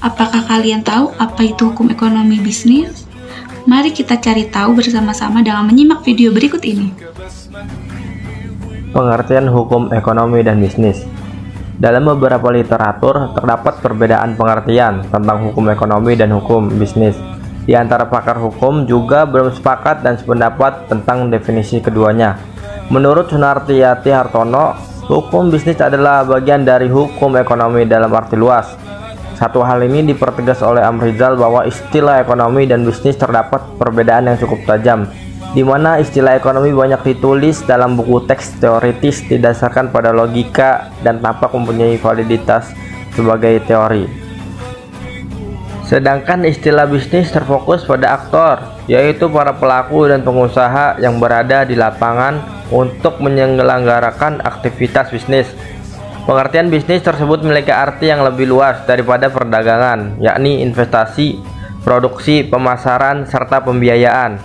Apakah kalian tahu apa itu hukum ekonomi bisnis? Mari kita cari tahu bersama-sama dengan menyimak video berikut ini. Pengertian hukum ekonomi dan bisnis. Dalam beberapa literatur terdapat perbedaan pengertian tentang hukum ekonomi dan hukum bisnis. Di antara pakar hukum juga belum sepakat dan sependapat tentang definisi keduanya. Menurut Sunartiyati Hartono, hukum bisnis adalah bagian dari hukum ekonomi dalam arti luas. Satu hal ini dipertegas oleh Amrizal bahwa istilah ekonomi dan bisnis terdapat perbedaan yang cukup tajam, di mana istilah ekonomi banyak ditulis dalam buku teks teoritis didasarkan pada logika dan tampak mempunyai validitas sebagai teori. Sedangkan istilah bisnis terfokus pada aktor, yaitu para pelaku dan pengusaha yang berada di lapangan untuk menyelenggarakan aktivitas bisnis. Pengertian bisnis tersebut memiliki arti yang lebih luas daripada perdagangan, yakni investasi, produksi, pemasaran, serta pembiayaan.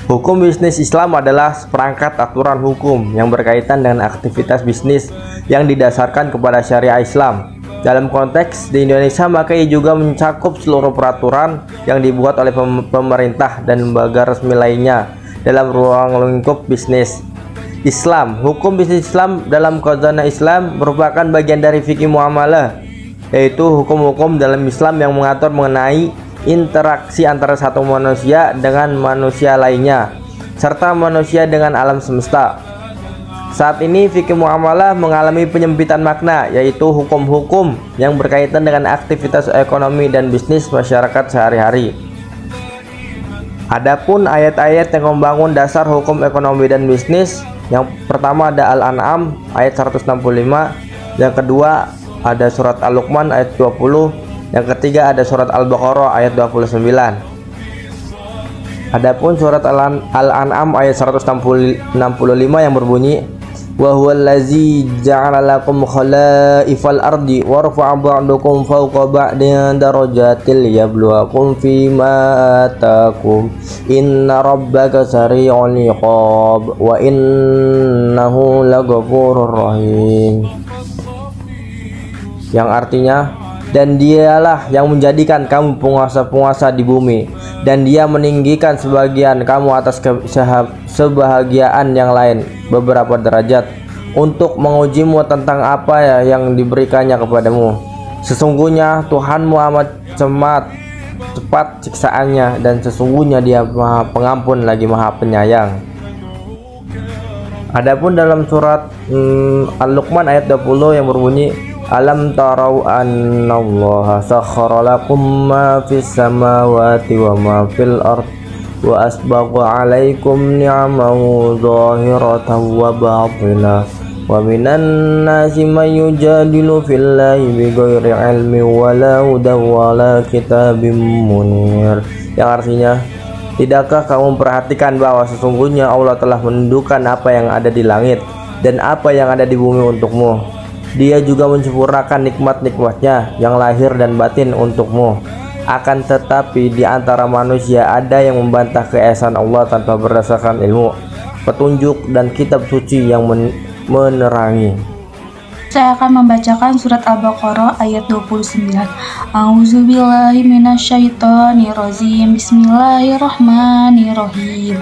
Hukum bisnis Islam adalah seperangkat aturan hukum yang berkaitan dengan aktivitas bisnis yang didasarkan kepada syariah Islam. Dalam konteks di Indonesia, maka ia juga mencakup seluruh peraturan yang dibuat oleh pemerintah dan lembaga resmi lainnya dalam ruang lingkup bisnis Islam. Hukum bisnis Islam dalam khazanah Islam merupakan bagian dari fikih muamalah, yaitu hukum-hukum dalam Islam yang mengatur mengenai interaksi antara satu manusia dengan manusia lainnya, serta manusia dengan alam semesta. Saat ini fikih muamalah mengalami penyempitan makna, yaitu hukum-hukum yang berkaitan dengan aktivitas ekonomi dan bisnis masyarakat sehari-hari. Adapun ayat-ayat yang membangun dasar hukum ekonomi dan bisnis, yang pertama ada Al-An'am ayat 165, yang kedua ada surat Al-Luqman ayat 20, yang ketiga ada surat Al-Baqarah ayat 29. Adapun surat Al-An'am ayat 165 yang berbunyi, wa huwallazi ja'ala lakum khalaifal ardi wa rafa'a ba'dakum fawqa ba'din darajatil yabluwakum fima atakum inna rabbaka sari'ul iqab wa innahu laghafurur rahim, yang artinya, dan dialah yang menjadikan kamu penguasa-penguasa di bumi, dan dia meninggikan sebagian kamu atas sebahagiaan yang lain beberapa derajat untuk mengujimu tentang apa yang diberikannya kepadamu. Sesungguhnya Tuhanmu amat cepat siksaannya, dan sesungguhnya dia maha pengampun lagi maha penyayang. Adapun dalam surat Al-Luqman ayat 20 yang berbunyi, alam tarau annallaha sakhkhara lakum ma fis samawati wa ma fil ard wa asbagha alaikum ni'amahu zahiratan wa batinah wa minan nasi man yujadilu fillahi bighairi ilmi wala hudan wala kitabim munir, yang artinya, tidakkah kamu memperhatikan bahwa sesungguhnya Allah telah menundukkan apa yang ada di langit dan apa yang ada di bumi untukmu. Dia juga menyempurnakan nikmat-nikmatnya yang lahir dan batin untukmu. Akan tetapi di antara manusia ada yang membantah keesaan Allah tanpa berdasarkan ilmu, petunjuk dan kitab suci yang menerangi. Saya akan membacakan surat Al-Baqarah ayat 29. A'udzubillahi minasyaitonirrajim. Bismillahirrahmanirrahim.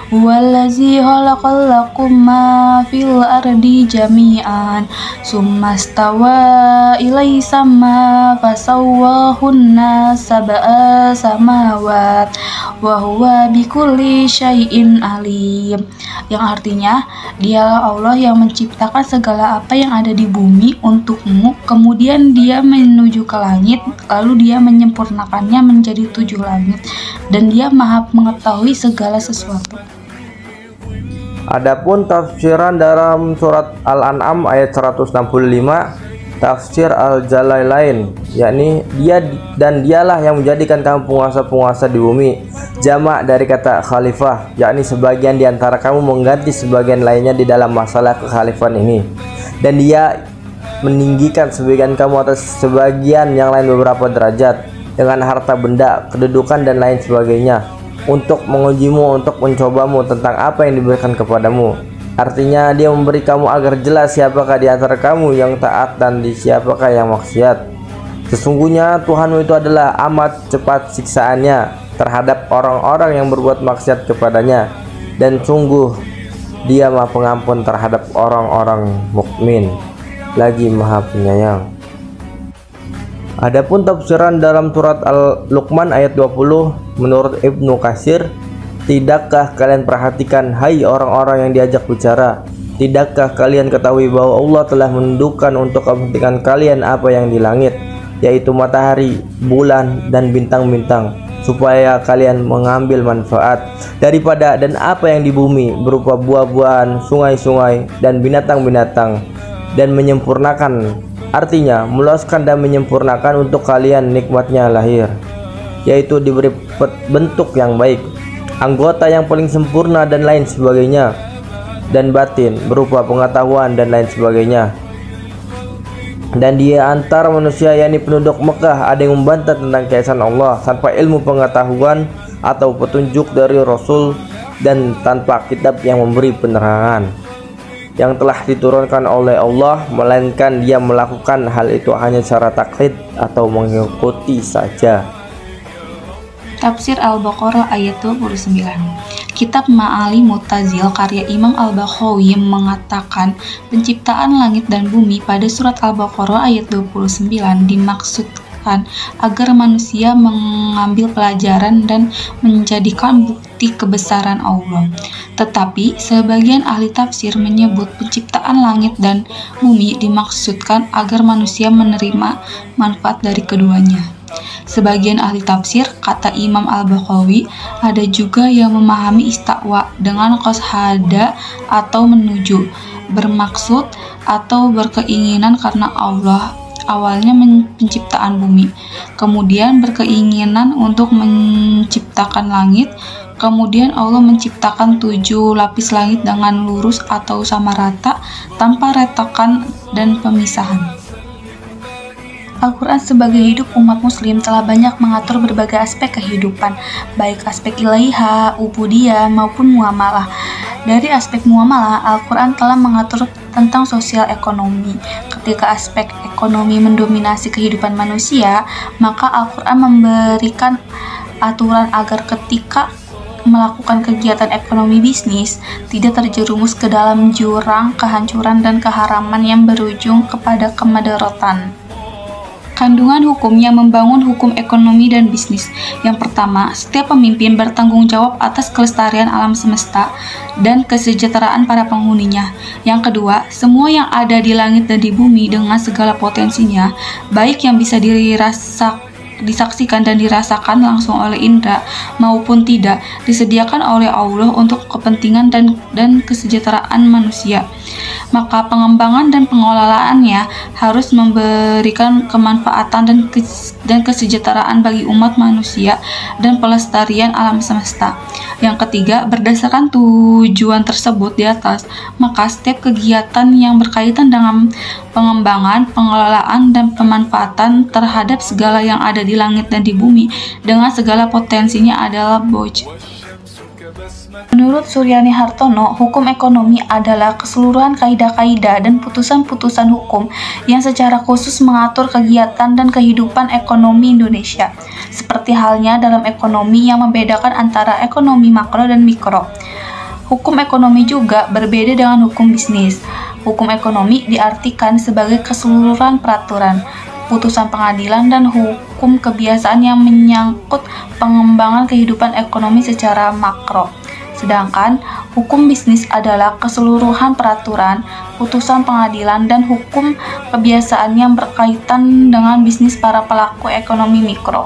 Huwallazi khalaqal lakum ma fil ardi jami'an tsumma stawa ilaihi sama fasawwahunna sab'a samawat wa huwa bikulli syai'in alim, yang artinya, dialah Allah yang menciptakan segala apa yang ada di bumi untukmu, kemudian dia menuju ke langit, lalu dia menyempurnakannya menjadi 7 langit, dan dia maha mengetahui segala sesuatu. Adapun tafsiran dalam surat Al-An'am ayat 165, tafsir Al-Jalalain, yakni dialah yang menjadikan kamu penguasa-penguasa di bumi, jamak dari kata khalifah, yakni sebagian di antara kamu mengganti sebagian lainnya di dalam masalah kekhalifahan ini, dan dia meninggikan sebagian kamu atas sebagian yang lain beberapa derajat dengan harta benda, kedudukan dan lain sebagainya, untuk mengujimu, untuk mencobamu tentang apa yang diberikan kepadamu. Artinya dia memberi kamu agar jelas siapakah di antara kamu yang taat dan di siapakah yang maksiat. Sesungguhnya Tuhanmu itu adalah amat cepat siksaannya terhadap orang-orang yang berbuat maksiat kepadanya, dan sungguh Dia Maha Pengampun terhadap orang-orang mukmin, lagi Maha Penyayang. Adapun tafsiran dalam surat Al-Luqman ayat 20, menurut Ibnu Katsir, tidakkah kalian perhatikan, hai orang-orang yang diajak bicara, tidakkah kalian ketahui bahwa Allah telah menentukan untuk kepentingan kalian apa yang di langit, yaitu matahari, bulan, dan bintang-bintang, supaya kalian mengambil manfaat daripada dan apa yang di bumi berupa buah-buahan, sungai-sungai, dan binatang-binatang, dan menyempurnakan, artinya meluaskan dan menyempurnakan untuk kalian nikmatnya lahir, yaitu diberi bentuk yang baik, anggota yang paling sempurna dan lain sebagainya, dan batin berupa pengetahuan dan lain sebagainya. Dan di antara manusia, yakni penduduk Mekah, ada yang membantah tentang keesaan Allah tanpa ilmu pengetahuan atau petunjuk dari Rasul, dan tanpa kitab yang memberi penerangan yang telah diturunkan oleh Allah, melainkan dia melakukan hal itu hanya secara taklid atau mengikuti saja. Tafsir Al-Baqarah ayat 29. Kitab Ma'ali Mu'tazil karya Imam Al-Baghawi mengatakan penciptaan langit dan bumi pada surat Al-Baqarah ayat 29 dimaksudkan agar manusia mengambil pelajaran dan menjadikan bukti kebesaran Allah. Tetapi sebagian ahli tafsir menyebut penciptaan langit dan bumi dimaksudkan agar manusia menerima manfaat dari keduanya. Sebagian ahli tafsir, kata Imam Al-Baghawi, ada juga yang memahami istawa dengan qashada atau menuju, bermaksud atau berkeinginan karena Allah awalnya penciptaan bumi, kemudian berkeinginan untuk menciptakan langit, kemudian Allah menciptakan 7 lapis langit dengan lurus atau sama rata tanpa retakan dan pemisahan. Al-Quran sebagai hidup umat muslim telah banyak mengatur berbagai aspek kehidupan, baik aspek ilahiyah, ubudiyah, maupun muamalah. Dari aspek muamalah, Al-Quran telah mengatur tentang sosial ekonomi. Ketika aspek ekonomi mendominasi kehidupan manusia, maka Al-Quran memberikan aturan agar ketika melakukan kegiatan ekonomi bisnis tidak terjerumus ke dalam jurang kehancuran dan keharaman yang berujung kepada kemadaratan. Kandungan hukum yang membangun hukum ekonomi dan bisnis. Yang pertama, setiap pemimpin bertanggung jawab atas kelestarian alam semesta dan kesejahteraan para penghuninya. Yang kedua, semua yang ada di langit dan di bumi dengan segala potensinya, baik yang bisa disaksikan dan dirasakan langsung oleh indera maupun tidak, disediakan oleh Allah untuk kepentingan dan kesejahteraan manusia. Maka pengembangan dan pengelolaannya harus memberikan kemanfaatan dan kesejahteraan bagi umat manusia dan pelestarian alam semesta. Yang ketiga, berdasarkan tujuan tersebut di atas, maka setiap kegiatan yang berkaitan dengan pengembangan, pengelolaan, dan pemanfaatan terhadap segala yang ada di langit dan di bumi dengan segala potensinya adalah BOJ. Menurut Suryani Hartono, hukum ekonomi adalah keseluruhan kaidah-kaidah dan putusan-putusan hukum yang secara khusus mengatur kegiatan dan kehidupan ekonomi Indonesia, seperti halnya dalam ekonomi yang membedakan antara ekonomi makro dan mikro. Hukum ekonomi juga berbeda dengan hukum bisnis. Hukum ekonomi diartikan sebagai keseluruhan peraturan, putusan pengadilan, dan hukum kebiasaan yang menyangkut pengembangan kehidupan ekonomi secara makro. Sedangkan hukum bisnis adalah keseluruhan peraturan, putusan pengadilan, dan hukum kebiasaan yang berkaitan dengan bisnis para pelaku ekonomi mikro.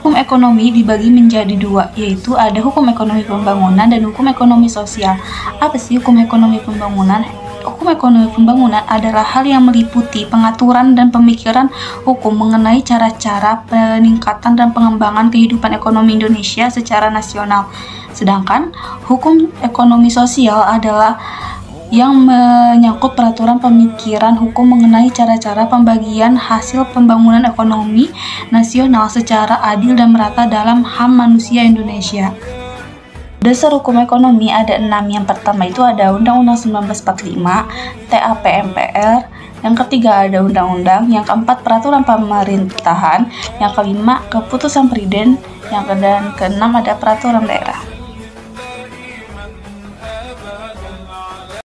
Hukum ekonomi dibagi menjadi dua, yaitu ada hukum ekonomi pembangunan dan hukum ekonomi sosial. Apa sih hukum ekonomi pembangunan? Hukum ekonomi pembangunan adalah hal yang meliputi pengaturan dan pemikiran hukum mengenai cara-cara peningkatan dan pengembangan kehidupan ekonomi Indonesia secara nasional. Sedangkan hukum ekonomi sosial adalah yang menyangkut peraturan pemikiran hukum mengenai cara-cara pembagian hasil pembangunan ekonomi nasional secara adil dan merata dalam HAM manusia Indonesia. Dasar hukum ekonomi ada 6. Yang pertama itu ada Undang-Undang 1945, TAP MPR. Yang ketiga ada undang-undang. Yang keempat peraturan pemerintahan. Yang kelima keputusan presiden. Yang keenam ada peraturan daerah.